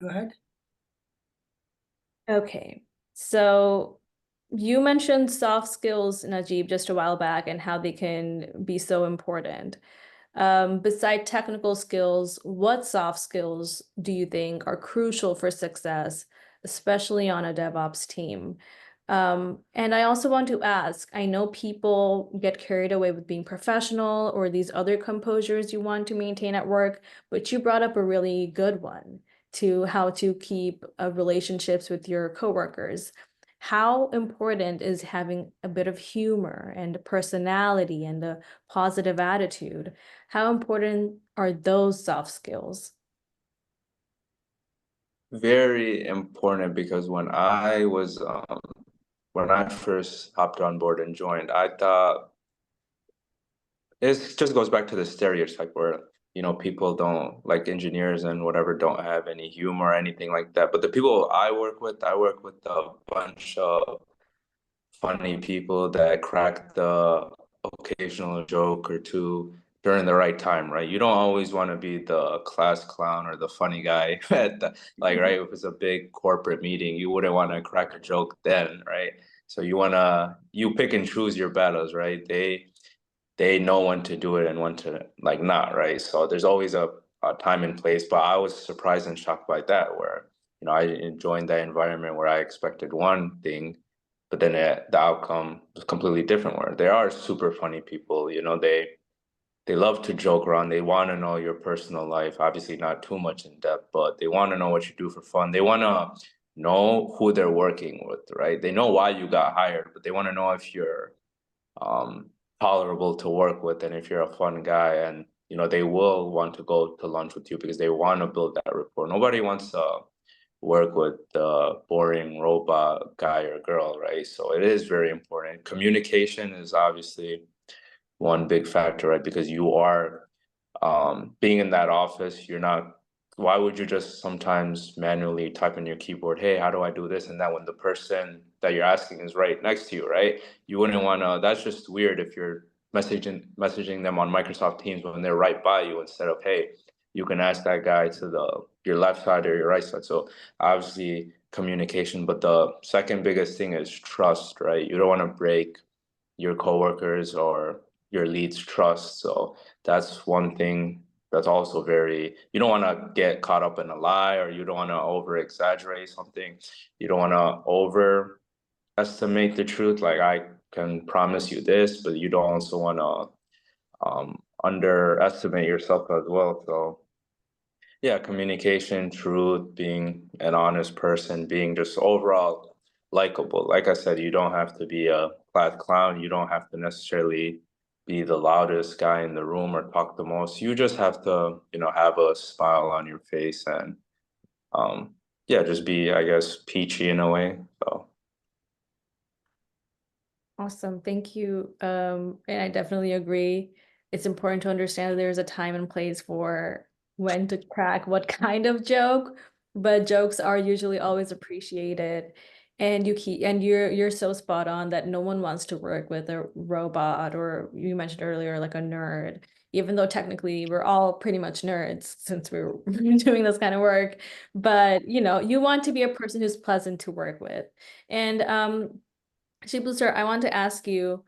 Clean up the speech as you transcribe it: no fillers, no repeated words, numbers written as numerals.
Go ahead. Okay, so you mentioned soft skills, Najib, just a while back and how they can be so important. Beside technical skills, what soft skills do you think are crucial for success, especially on a DevOps team? And I also want to ask, I know people get carried away with being professional or these other composures you want to maintain at work, but you brought up a really good one to how to keep relationships with your coworkers. How important is having a bit of humor and personality and a positive attitude? How important are those soft skills? Very important because when I first hopped on board and joined, I thought it just goes back to the stereotype where people don't like engineers and whatever don't have any humor or anything like that. But the people I work with a bunch of funny people that crack the occasional joke or two during the right time, right? You don't always want to be the class clown or the funny guy at the, like, right? If it's a big corporate meeting, you wouldn't want to crack a joke then, right? So you pick and choose your battles, right? They know when to do it and when to like not, right? So there's always a time and place. But I was surprised and shocked by that, where I joined that environment where I expected one thing, but then the outcome was completely different. Where they are super funny people, they love to joke around. They want to know your personal life, obviously not too much in depth, but they want to know what you do for fun. They want to know who they're working with, right? They know why you got hired, but they want to know if you're um, tolerable to work with and if you're a fun guy. And they will want to go to lunch with you because they want to build that rapport. Nobody wants to work with the boring robot guy or girl, right? So it is very important. Communication is obviously one big factor, right? Because you are being in that office, you're not, why would you just sometimes manually type in your keyboard, hey, how do I do this and that, when the person that you're asking is right next to you, right? You wouldn't want to, that's just weird if you're messaging them on Microsoft Teams when they're right by you, instead of, hey, you can ask that guy to your left side or your right side. So obviously communication, but the second biggest thing is trust, right? You don't want to break your coworkers or your lead's trust. So that's one thing that's also very, you don't want to get caught up in a lie, or you don't want to over exaggerate something. You don't want to overestimate the truth. Like, I can promise you this, but you don't also want to underestimate yourself as well. So yeah, communication, truth, being an honest person, being just overall likable. Like I said, you don't have to be a class clown. You don't have to necessarily be the loudest guy in the room or talk the most. You just have to, have a smile on your face and yeah, just be, I guess, peachy in a way. So Awesome, thank you. And I definitely agree. It's important to understand that there's a time and place for when to crack what kind of joke, but jokes are usually always appreciated. And you're so spot on that no one wants to work with a robot, or you mentioned earlier, like a nerd, even though technically we're all pretty much nerds since we're doing this kind of work. But you want to be a person who's pleasant to work with. And Shibu sir, I want to ask you,